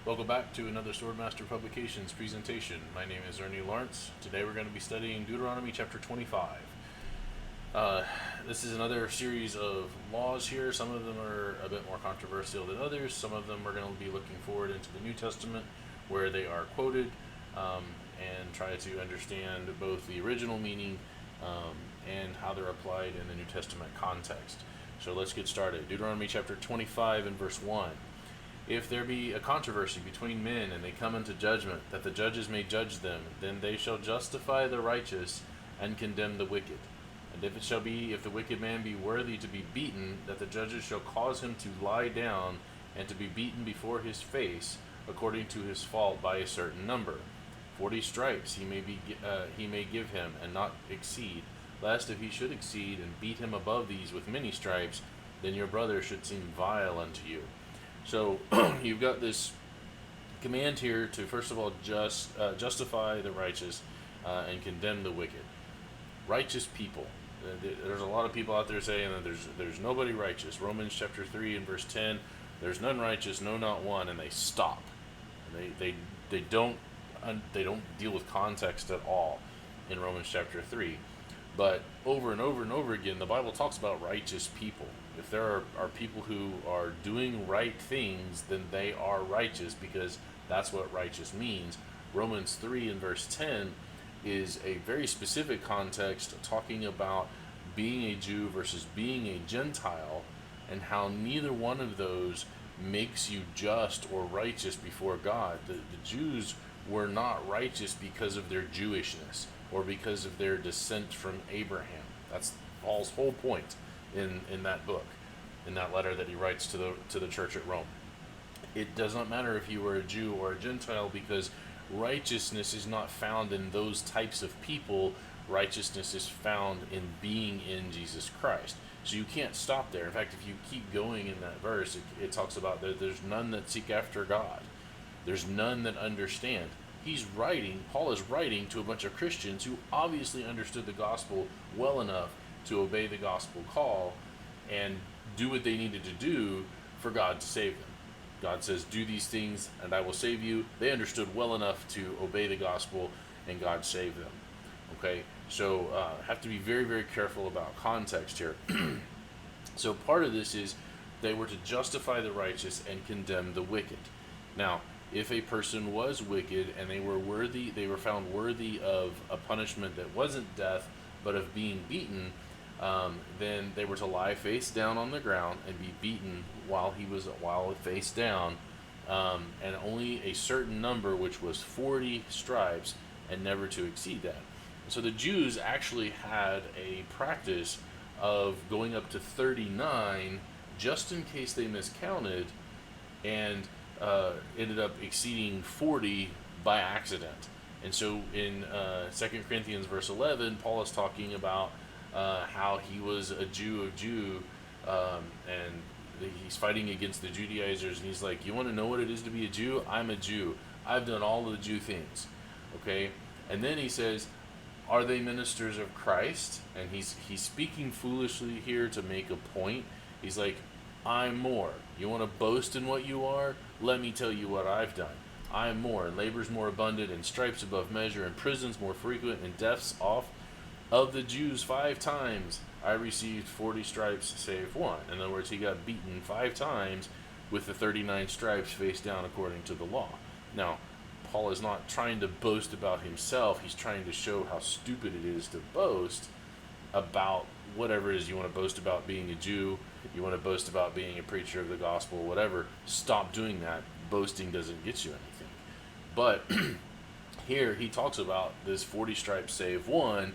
Welcome back to another Swordmaster Publications presentation. My name is Ernie Lawrence. Today we're going to be studying Deuteronomy chapter 25. This is another series of laws here. Some of them are a bit more controversial than others. Some of them we're going to be looking forward into the New Testament where they are quoted and try to understand both the original meaning and how they're applied in the New Testament context. So let's get started. Deuteronomy chapter 25 and verse 1. If there be a controversy between men, and they come into judgment, that the judges may judge them, then they shall justify the righteous and condemn the wicked. And if the wicked man be worthy to be beaten, that the judges shall cause him to lie down and to be beaten before his face, according to his fault by a certain number. 40 stripes he may give him, and not exceed, lest if he should exceed and beat him above these with many stripes, then your brother should seem vile unto you. So you've got this command here to first of all justify the righteous and condemn the wicked. Righteous people. There's a lot of people out there saying that there's nobody righteous. Romans chapter 3 and verse 10. There's none righteous, no, not one, and they stop. They don't deal with context at all in Romans chapter 3. But over and over and over again, the Bible talks about righteous people. If there are people who are doing right things, then they are righteous, because that's what righteous means. Romans 3 and verse 10 is a very specific context talking about being a Jew versus being a Gentile, and how neither one of those makes you just or righteous before God. The Jews were not righteous because of their Jewishness or because of their descent from Abraham. That's Paul's whole point in that book, in that letter that he writes to the church at Rome. It does not matter if you were a Jew or a Gentile, because righteousness is not found in those types of people. Righteousness is found in being in Jesus Christ. So you can't stop there. In fact, if you keep going in that verse, it talks about that there's none that seek after God. There's none that understand. Paul is writing to a bunch of Christians who obviously understood the gospel well enough to obey the gospel call and do what they needed to do for God to save them. God says, do these things and I will save you. They understood well enough to obey the gospel, and God saved them. Okay, so have to be very, very careful about context here. So part of this is they were to justify the righteous and condemn the wicked. Now, if a person was wicked and they were found worthy of a punishment that wasn't death, but of being beaten, then they were to lie face down on the ground and be beaten while face down, and only a certain number, which was 40 stripes, and never to exceed that. So the Jews actually had a practice of going up to 39 just in case they miscounted, and ended up exceeding 40 by accident. And so in 2 Corinthians verse 11, Paul is talking about how he was a Jew, and he's fighting against the Judaizers, and he's like, you want to know what it is to be a Jew? I'm a Jew. I've done all of the Jew things. Okay? And then he says, are they ministers of Christ? And he's speaking foolishly here to make a point. He's like, I'm more. You want to boast in what you are? Let me tell you what I've done. I am more, and labors more abundant, and stripes above measure, and prisons more frequent, and deaths oft. Of the Jews 5 times I received 40 stripes save one. In other words, he got beaten 5 times with the 39 stripes face down according to the law. Now, Paul is not trying to boast about himself. He's trying to show how stupid it is to boast about whatever it is. You want to boast about being a Jew, you want to boast about being a preacher of the gospel, whatever. Stop doing that. Boasting doesn't get you anything. But here he talks about this 40 stripes save one.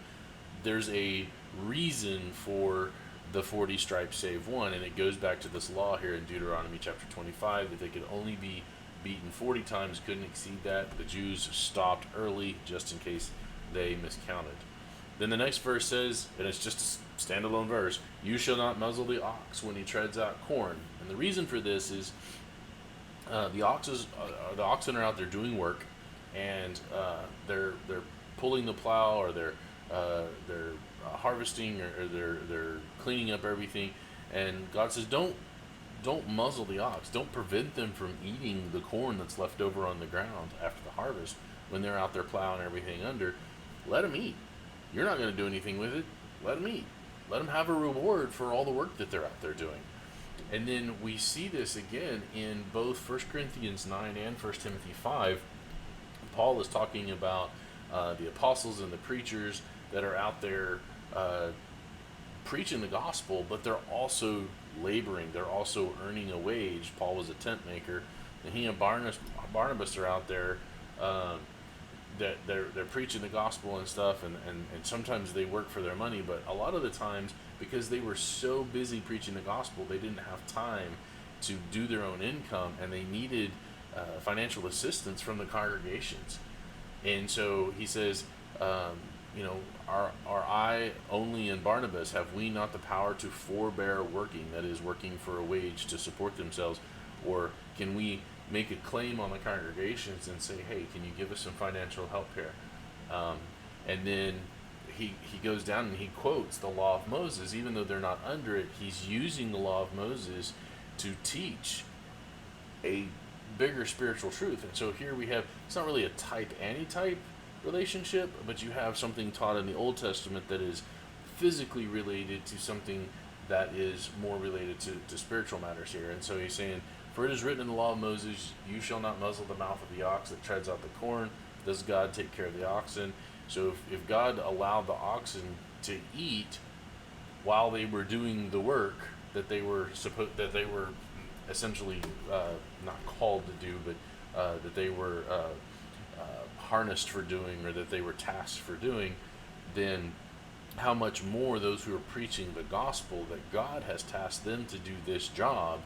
There's a reason for the 40 stripes save one, and it goes back to this law here in Deuteronomy chapter 25 that they could only be beaten 40 times, couldn't exceed that. The Jews stopped early just in case they miscounted. Then the next verse says, and it's just a standalone verse, you shall not muzzle the ox when he treads out corn. And the reason for this is the oxen are out there doing work, and they're pulling the plow, or they're harvesting, or they're cleaning up everything. And God says, don't don't muzzle the ox. Don't prevent them from eating the corn that's left over on the ground after the harvest when they're out there plowing everything under. Let them eat. You're not going to do anything with it. Let them eat. Let them have a reward for all the work that they're out there doing. And then we see this again in both 1 Corinthians 9 and 1 Timothy 5. Paul is talking about the apostles and the preachers that are out there preaching the gospel, but they're also laboring. They're also earning a wage. Paul was a tent maker, and he and Barnabas are out there that they're preaching the gospel and stuff, and sometimes they work for their money, but a lot of the times, because they were so busy preaching the gospel, they didn't have time to do their own income, and they needed financial assistance from the congregations. And so he says, are I only and Barnabas, have we not the power to forbear working, that is, working for a wage to support themselves? Or can we make a claim on the congregations and say, hey, can you give us some financial help here? And then he goes down and he quotes the law of Moses. Even though they're not under it, he's using the law of Moses to teach a bigger spiritual truth. And so here we have, it's not really a type-anti-type relationship, but you have something taught in the Old Testament that is physically related to something that is more related to spiritual matters here. And so he's saying, for it is written in the law of Moses, you shall not muzzle the mouth of the ox that treads out the corn. Does God take care of the oxen? So if God allowed the oxen to eat while they were doing the work that they were essentially not called to do, but that they were harnessed for doing, or that they were tasked for doing, then how much more those who are preaching the gospel that God has tasked them to do this job,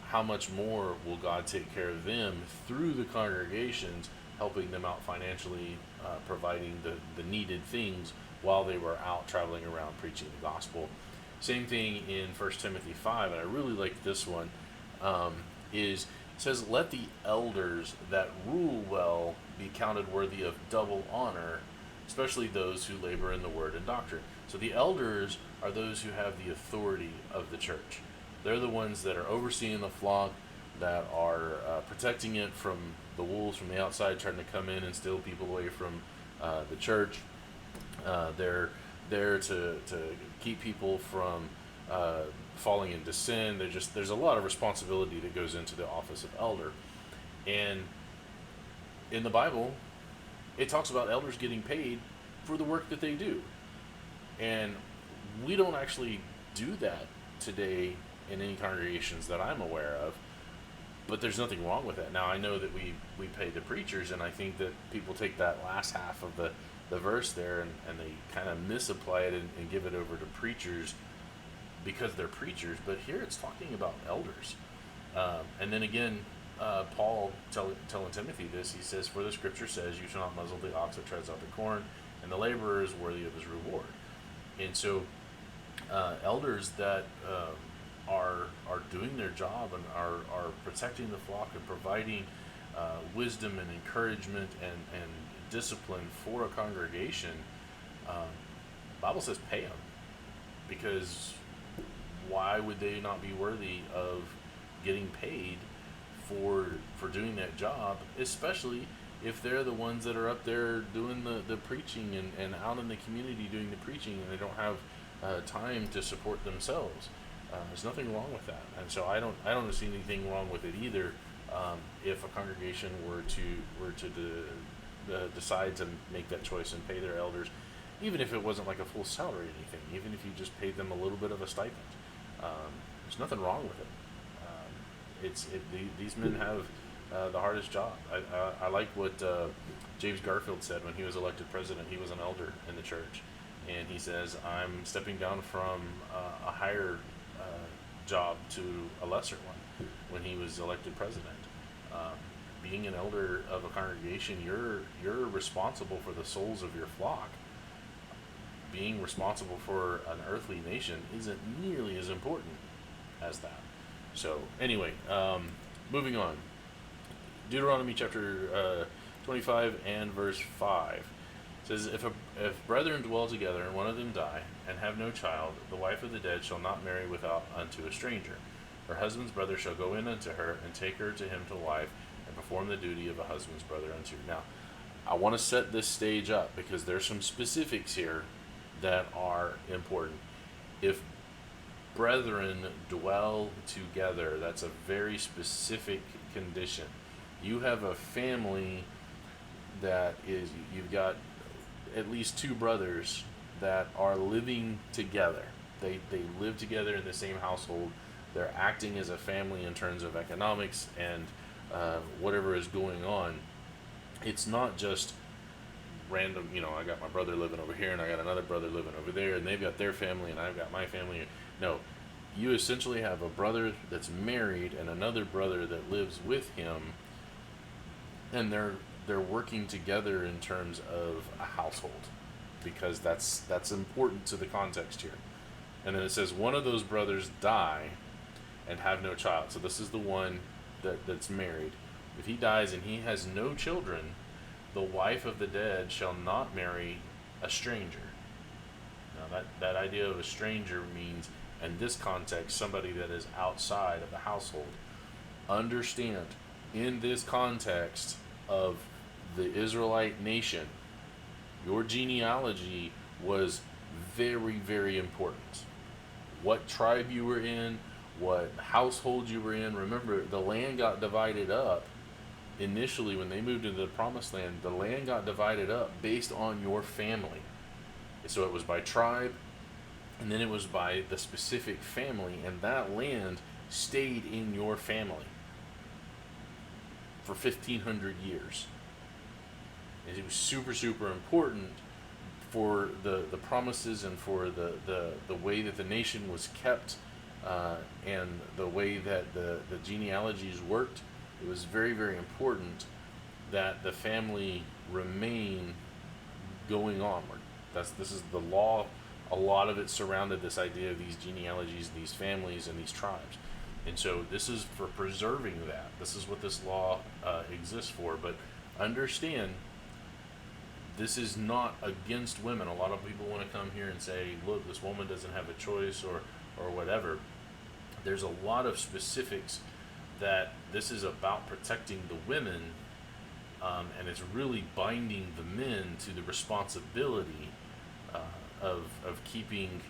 how much more will God take care of them through the congregations, helping them out financially, providing the needed things while they were out traveling around preaching the gospel. Same thing in 1 Timothy 5, and I really like this one, it says, let the elders that rule well be counted worthy of double honor, especially those who labor in the word and doctrine. So the elders are those who have the authority of the church. They're the ones that are overseeing the flock, that are protecting it from the wolves from the outside trying to come in and steal people away from the church. They're there to keep people from falling into sin. There's a lot of responsibility that goes into the office of elder. And in the Bible, it talks about elders getting paid for the work that they do. And we don't actually do that today in any congregations that I'm aware of, but there's nothing wrong with that. Now, I know that we pay the preachers, and I think that people take that last half of the verse there and they kind of misapply it and give it over to preachers because they're preachers, but here it's talking about elders. And then again, Paul telling Timothy this, he says, for the scripture says, you shall not muzzle the ox that treads out the corn, and the laborer is worthy of his reward. And so elders that are doing their job and are protecting the flock and providing wisdom and encouragement and discipline for a congregation, Bible says pay them, because why would they not be worthy of getting paid for doing that job, especially if they're the ones that are up there doing the preaching and out in the community doing the preaching, and they don't have time to support themselves. There's nothing wrong with that, and so I don't see anything wrong with it either. If a congregation were to decide to make that choice and pay their elders, even if it wasn't like a full salary or anything, even if you just paid them a little bit of a stipend, there's nothing wrong with it. These men have the hardest job. I like what James Garfield said when he was elected president. He was an elder in the church, and he says, I'm stepping down from a higher job to a lesser one when he was elected president. Being an elder of a congregation, you're responsible for the souls of your flock. Being responsible for an earthly nation isn't nearly as important as that. So anyway, moving on. Deuteronomy chapter 25 and verse 5 says, if brethren dwell together and one of them die and have no child, the wife of the dead shall not marry without unto a stranger. Her husband's brother shall go in unto her, and take her to him to wife, and perform the duty of a husband's brother unto her. Now, I want to set this stage up because there's some specifics here that are important. If brethren dwell together, that's a very specific condition. You have a family that is, you've got at least two brothers that are living together. They live together in the same household. They're acting as a family in terms of economics and whatever is going on. It's not just random, I got my brother living over here and I got another brother living over there and they've got their family and I've got my family. No, you essentially have a brother that's married and another brother that lives with him, and they're working together in terms of a household, because that's important to the context here. And then it says one of those brothers die and have no child. So this is the one that's married. If he dies and he has no children, the wife of the dead shall not marry a stranger. Now that idea of a stranger means, in this context, somebody that is outside of the household. Understand, in this context of the Israelite nation, your genealogy was very, very important. What tribe you were in, what household you were in. Remember, the land got divided up. Initially, when they moved into the promised land, the land got divided up based on your family. So it was by tribe, and then it was by the specific family, and that land stayed in your family for 1,500 years. And it was super, super important for the promises and for the way that the nation was kept, and the way that the genealogies worked. It was very, very important that the family remain going onward. This is the law. A lot of it surrounded this idea of these genealogies, these families, and these tribes. And so this is for preserving that. This is what this law exists for. But understand, this is not against women. A lot of people want to come here and say, look, this woman doesn't have a choice or whatever. There's a lot of specifics that this is about protecting the women, and it's really binding the men to the responsibility of keeping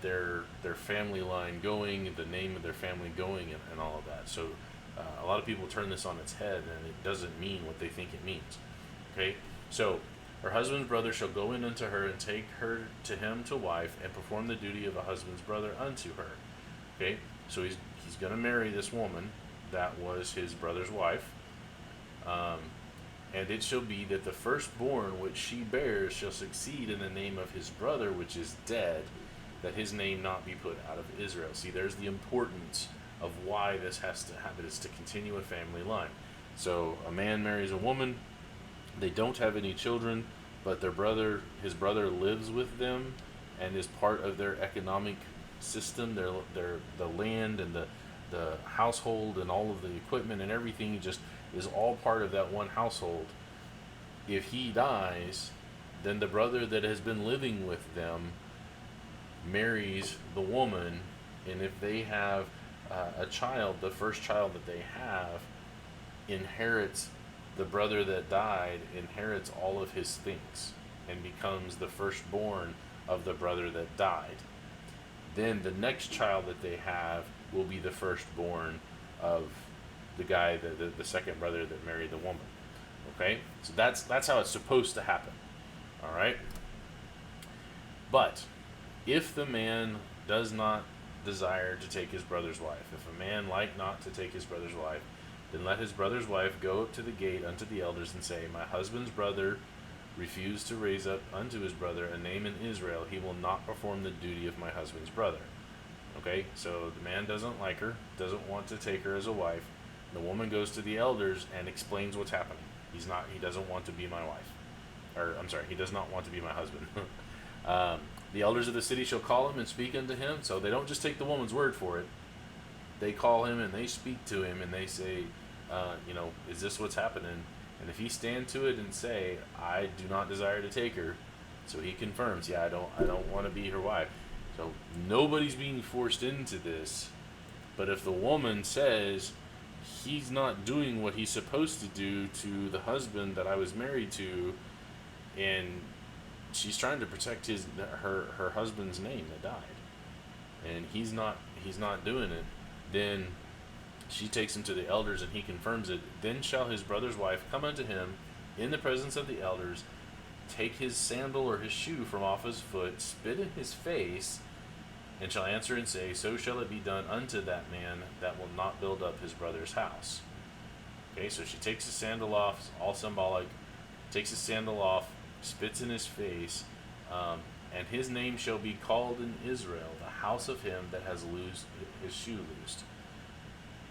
their family line going, the name of their family going, and all of that. So a lot of people turn this on its head, and it doesn't mean what they think it means. Okay, so her husband's brother shall go in unto her and take her to him to wife, and perform the duty of a husband's brother unto her. Okay, so he's going to marry this woman that was his brother's wife. And it shall be that the firstborn which she bears shall succeed in the name of his brother which is dead, that his name not be put out of Israel. See, there's the importance of why this has to happen. It's to continue a family line. So a man marries a woman, they don't have any children, but his brother lives with them and is part of their economic system, the land and the household and all of the equipment and everything just is all part of that one household. If he dies, then the brother that has been living with them marries the woman, and if they have a child, the first child that they have inherits, the brother that died inherits all of his things and becomes the firstborn of the brother that died. Then the next child that they have will be the firstborn of the guy, the second brother that married the woman. Okay, so that's how it's supposed to happen. All right. But if the man does not desire to take his brother's wife, if a man like not to take his brother's wife, then let his brother's wife go up to the gate unto the elders and say, my husband's brother refused to raise up unto his brother a name in Israel. He will not perform the duty of my husband's brother. Okay, so the man doesn't like her, doesn't want to take her as a wife. The woman goes to the elders and explains what's happening. He doesn't want to be my wife. Or, I'm sorry, he does not want to be my husband. The elders of the city shall call him and speak unto him. So they don't just take the woman's word for it. They call him and they speak to him and they say, is this what's happening? And if he stand to it and say, I do not desire to take her, so he confirms, I don't want to be her wife. So nobody's being forced into this, But if the woman says he's not doing what he's supposed to do to the husband that I was married to, and she's trying to protect her husband's name that died, and he's not doing it, then she takes him to the elders, and he confirms it. Then shall his brother's wife come unto him in the presence of the elders, take his sandal or his shoe from off his foot, spit in his face, and shall answer and say, so shall it be done unto that man that will not build up his brother's house. Okay, so she takes his sandal off, it's all symbolic, takes his sandal off, spits in his face, and his name shall be called in Israel, the house of him that has loosed his shoe loosed.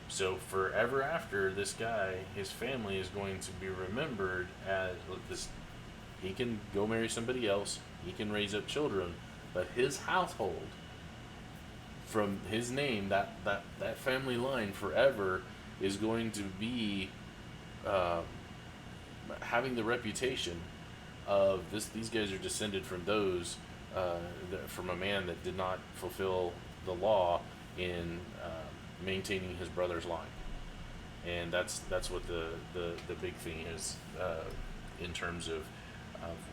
So forever after, this guy, his family is going to be remembered as this. He can go marry somebody else, he can raise up children, but his household, from his name, that family line forever is going to be having the reputation of this. These guys are descended from those from a man that did not fulfill the law in maintaining his brother's line, and that's what the big thing is in terms of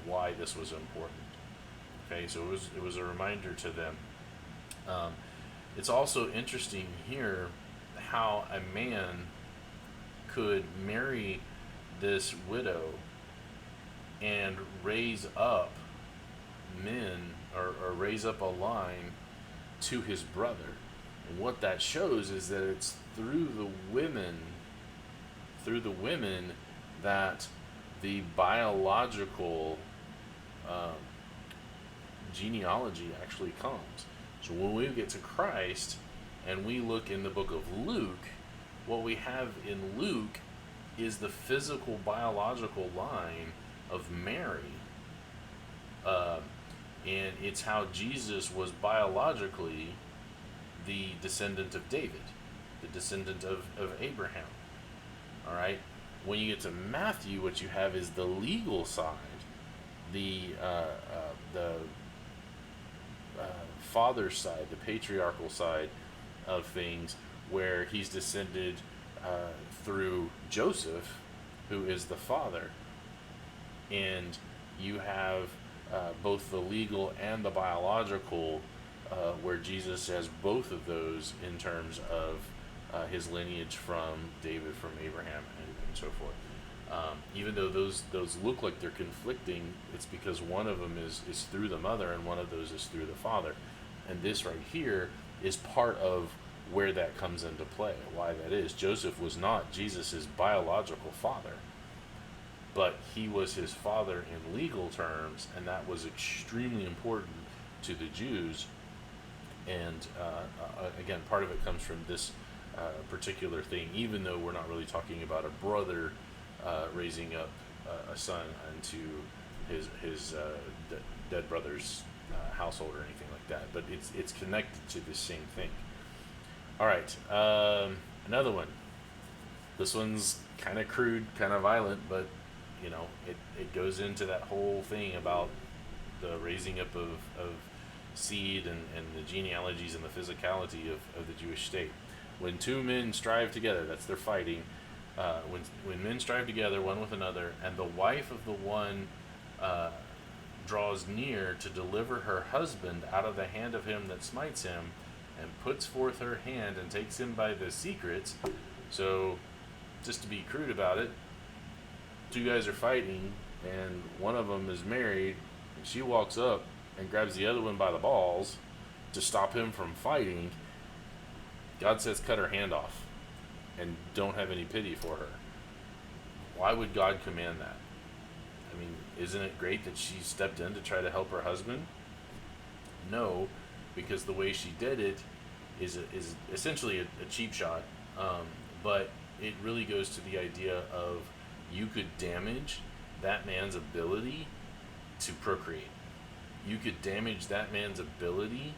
why this was important. Okay, so it was a reminder to them. It's also interesting here how a man could marry this widow and raise up men, or raise up a line to his brother. And what that shows is that it's through the women that the biological genealogy actually comes. So when we get to Christ and we look in the book of Luke, what we have in Luke is the physical biological line of Mary. And it's how Jesus was biologically the descendant of David, the descendant of Abraham. All right. When you get to Matthew, what you have is the legal side, the father's side, the patriarchal side of things, where he's descended through Joseph, who is the father, and you have both the legal and the biological, where Jesus has both of those in terms of his lineage from David, from Abraham, and so forth. Even though those look like they're conflicting, it's because one of them is through the mother and one of those is through the father. And this right here is part of where that comes into play, why that is. Joseph was not Jesus' biological father, but he was his father in legal terms, and that was extremely important to the Jews. And again, part of it comes from this particular thing, even though we're not really talking about a brother raising up a son unto his dead brother's household or anything like that, but it's connected to the same thing. All right, another one. This one's kind of crude, kind of violent, but you know, it goes into that whole thing about the raising up of seed and the genealogies and the physicality of the Jewish state. When two men strive together, that's their fighting. When men strive together one with another, and the wife of the one draws near to deliver her husband out of the hand of him that smites him, and puts forth her hand and takes him by the secrets. So, just to be crude about it, two guys are fighting, and one of them is married, and she walks up and grabs the other one by the balls to stop him from fighting. God says cut her hand off and don't have any pity for her. Why would God command that? I mean, isn't it great that she stepped in to try to help her husband? No, because the way she did it is essentially a cheap shot, but it really goes to the idea of you could damage that man's ability to procreate. You could damage that man's ability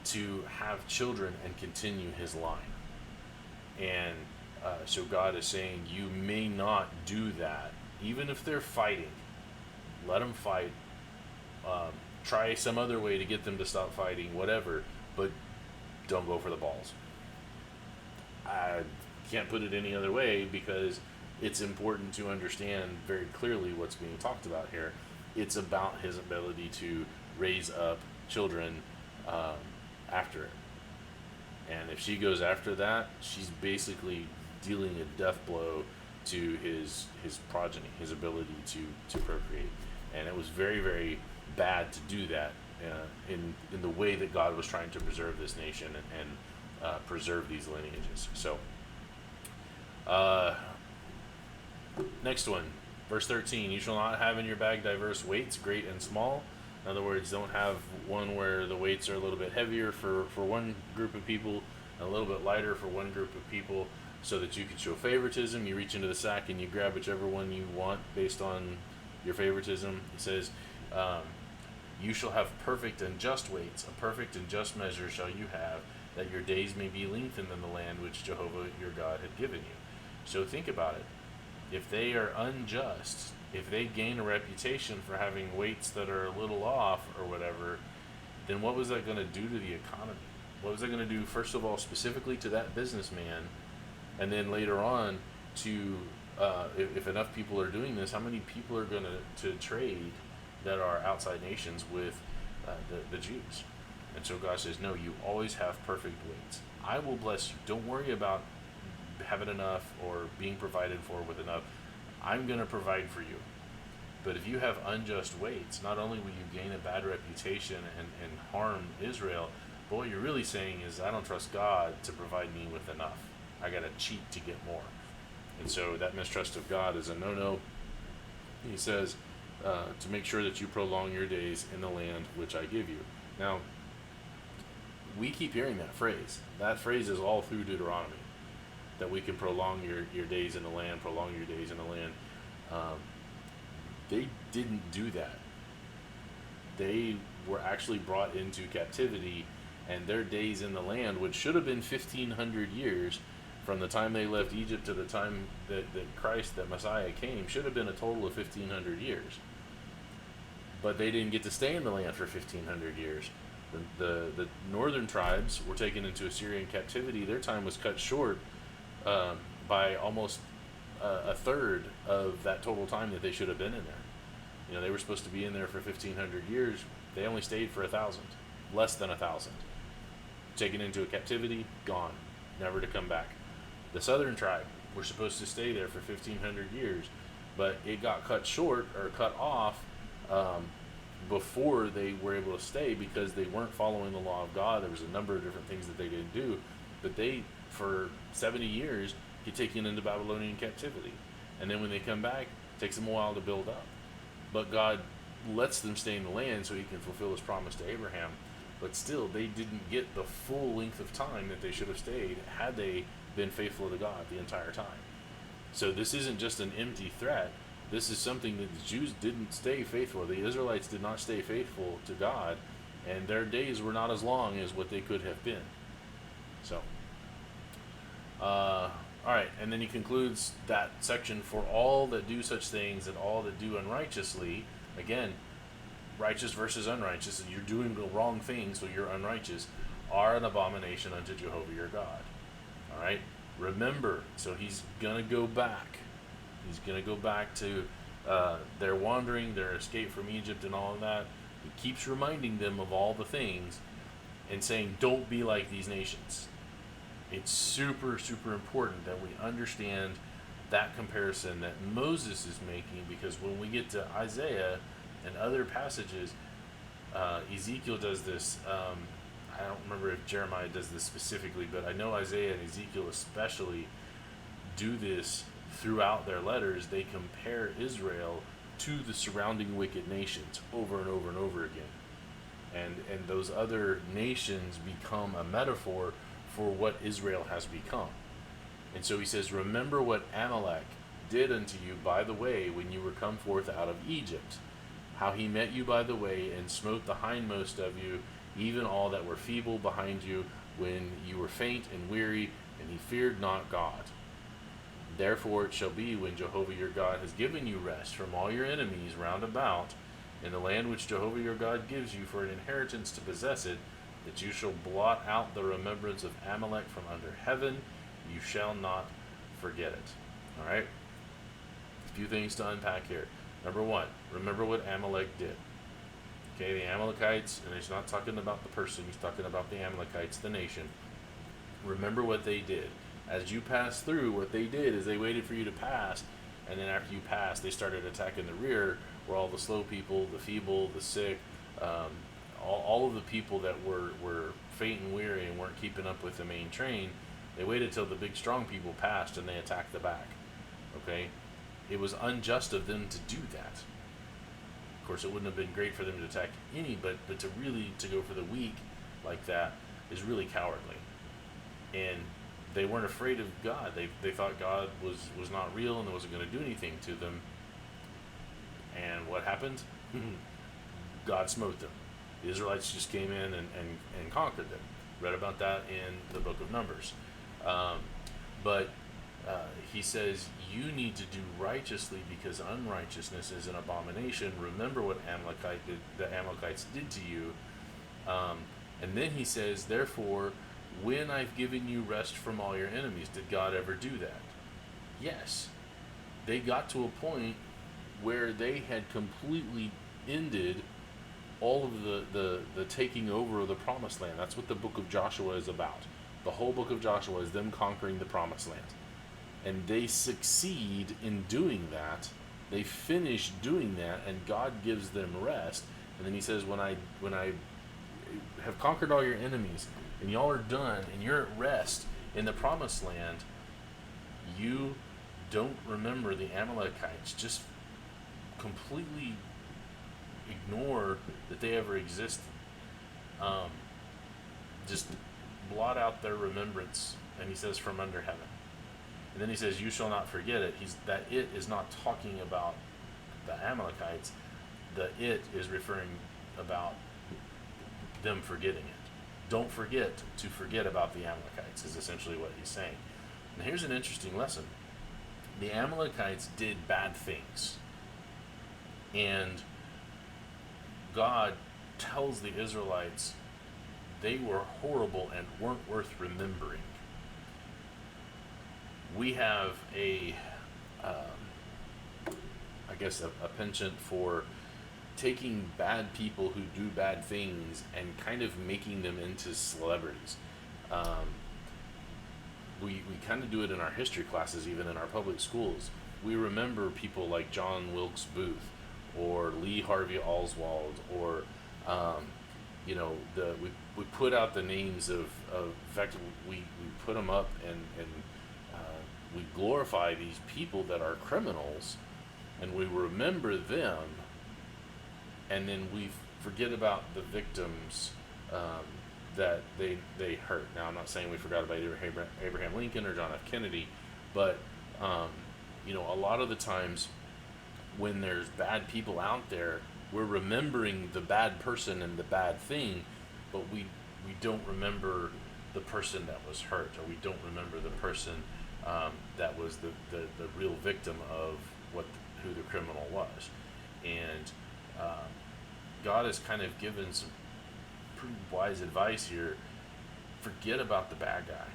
to have children and continue his line. And so God is saying you may not do that, even if they're fighting. Let them fight. Try some other way to get them to stop fighting, whatever, but don't go for the balls. I can't put it any other way, because it's important to understand very clearly what's being talked about here. It's about his ability to raise up children um, after it. And if she goes after that, she's basically dealing a death blow to his progeny, his ability to procreate. And it was very, very bad to do that in the way that God was trying to preserve this nation and preserve these lineages. So, next one, verse 13. You shall not have in your bag diverse weights, great and small. In other words, don't have one where the weights are a little bit heavier for one group of people and a little bit lighter for one group of people, so that you can show favoritism. You reach into the sack and you grab whichever one you want based on your favoritism. It says, you shall have perfect and just weights. A perfect and just measure shall you have, that your days may be lengthened in the land which Jehovah your God had given you. So think about it. If they are unjust, if they gain a reputation for having weights that are a little off or whatever, then what was that going to do to the economy? What was that going to do, first of all, specifically to that businessman, and then later on to, if enough people are doing this, how many people are going to trade that are outside nations with the Jews? And so God says, no, you always have perfect weights. I will bless you. Don't worry about having enough or being provided for with enough. I'm going to provide for you. But if you have unjust weights, not only will you gain a bad reputation and harm Israel, but what you're really saying is, I don't trust God to provide me with enough. I got to cheat to get more. And so that mistrust of God is a no-no. He says, to make sure that you prolong your days in the land which I give you. Now, we keep hearing that phrase. That phrase is all through Deuteronomy, that we can prolong your days in the land, prolong your days in the land. They didn't do that. They were actually brought into captivity, and their days in the land, which should have been 1,500 years, from the time they left Egypt to the time that Christ, that Messiah came, should have been a total of 1,500 years. But they didn't get to stay in the land for 1,500 years. The northern tribes were taken into Assyrian captivity. Their time was cut short by almost a third of that total time that they should have been in there. You know, they were supposed to be in there for 1,500 years. They only stayed for 1,000, less than 1,000. Taken into a captivity, gone, never to come back. The southern tribe were supposed to stay there for 1,500 years, but it got cut short or cut off before they were able to stay, because they weren't following the law of God. There was a number of different things that they didn't do, but they, for 70 years, get taken into Babylonian captivity. And then when they come back, it takes them a while to build up. But God lets them stay in the land so he can fulfill his promise to Abraham. But still, they didn't get the full length of time that they should have stayed had they been faithful to God the entire time. So this isn't just an empty threat. This is something that the Jews didn't stay faithful. The Israelites did not stay faithful to God, and their days were not as long as what they could have been. So, all right, and then he concludes that section, for all that do such things and all that do unrighteously. Again, righteous versus unrighteous. You're doing the wrong thing, so you're unrighteous, are an abomination unto Jehovah your God. All right, remember. So he's gonna go back. He's gonna go back to their wandering, their escape from Egypt, and all of that. He keeps reminding them of all the things and saying, "Don't be like these nations." It's super, super important that we understand that comparison that Moses is making, because when we get to Isaiah and other passages, Ezekiel does this. I don't remember if Jeremiah does this specifically, but I know Isaiah and Ezekiel especially do this throughout their letters. They compare Israel to the surrounding wicked nations over and over and over again. And those other nations become a metaphor for what Israel has become. And so he says, remember what Amalek did unto you by the way when you were come forth out of Egypt, how he met you by the way and smote the hindmost of you, even all that were feeble behind you, when you were faint and weary, and he feared not God. Therefore it shall be, when Jehovah your God has given you rest from all your enemies round about, in the land which Jehovah your God gives you for an inheritance to possess it, that you shall blot out the remembrance of Amalek from under heaven. You shall not forget it. All right? A few things to unpack here. Number one, remember what Amalek did. Okay, the Amalekites, and he's not talking about the person, he's talking about the Amalekites, the nation. Remember what they did. As you pass through, what they did is they waited for you to pass, and then after you passed, they started attacking the rear, where all the slow people, the feeble, the sick, all of the people that were faint and weary and weren't keeping up with the main train, they waited till the big strong people passed and they attacked the back. Okay? It was unjust of them to do that. Of course, it wouldn't have been great for them to attack any, but to go for the weak like that is really cowardly. And they weren't afraid of God. They thought God was not real and wasn't going to do anything to them. And what happened? God smote them. The Israelites just came in and conquered them. Read about that in the book of Numbers. But he says, you need to do righteously because unrighteousness is an abomination. Remember what the Amalekites did to you. And then he says, therefore, when I've given you rest from all your enemies, did God ever do that? Yes. They got to a point where they had completely ended all of the taking over of the promised land. That's what the book of Joshua is about. The whole book of Joshua is them conquering the promised land. And they succeed in doing that. They finish doing that, and God gives them rest. And then he says, when I have conquered all your enemies, and y'all are done, and you're at rest in the promised land, you don't remember the Amalekites. Just completely ignore that they ever existed. Just blot out their remembrance. And he says, from under heaven. And then he says, you shall not forget it. It is not talking about the Amalekites. The it is referring about them forgetting it. Don't forget to forget about the Amalekites is essentially what he's saying. Now here's an interesting lesson. The Amalekites did bad things. And God tells the Israelites they were horrible and weren't worth remembering. We have a penchant for taking bad people who do bad things and kind of making them into celebrities. We kind of do it in our history classes, even in our public schools. We remember people like John Wilkes Booth or Lee Harvey Oswald, or we put out the names of in fact we put them up and we glorify these people that are criminals, and we remember them, and then we forget about the victims that they hurt. Now, I'm not saying we forgot about Abraham Lincoln or John F. Kennedy, but a lot of the times when there's bad people out there, we're remembering the bad person and the bad thing, but we don't remember the person that was hurt, or we don't remember the person that was the real victim of who the criminal was. And God has kind of given some pretty wise advice here. Forget about the bad guy.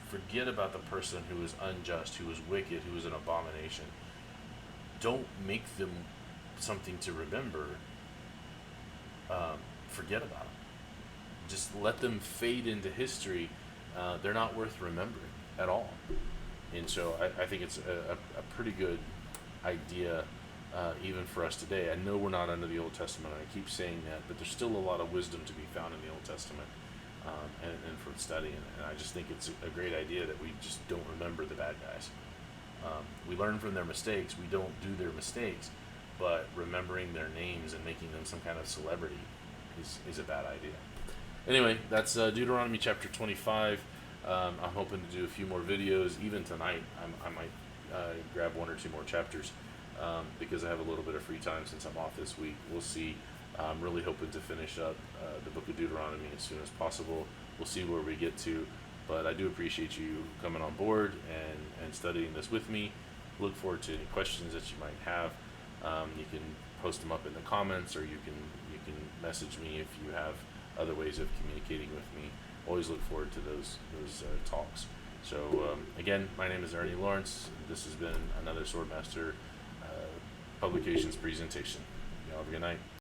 Forget about the person who is unjust, who is wicked, who is an abomination. Don't make them something to remember. Forget about them. Just let them fade into history. They're not worth remembering at all. And so I think it's a pretty good idea, even for us today. I know we're not under the Old Testament, and I keep saying that, but there's still a lot of wisdom to be found in the Old Testament and for studying. And I just think it's a great idea that we just don't remember the bad guys. We learn from their mistakes. We don't do their mistakes, but remembering their names and making them some kind of celebrity is a bad idea. Anyway, that's Deuteronomy chapter 25. I'm hoping to do a few more videos. Even tonight, I might grab one or two more chapters because I have a little bit of free time since I'm off this week. We'll see. I'm really hoping to finish up the book of Deuteronomy as soon as possible. We'll see where we get to. But I do appreciate you coming on board and studying this with me. Look forward to any questions that you might have. You can post them up in the comments, or you can message me if you have other ways of communicating with me. Always look forward to those talks. So again, my name is Ernie Lawrence. This has been another Swordmaster Publications presentation. Y'all have a good night.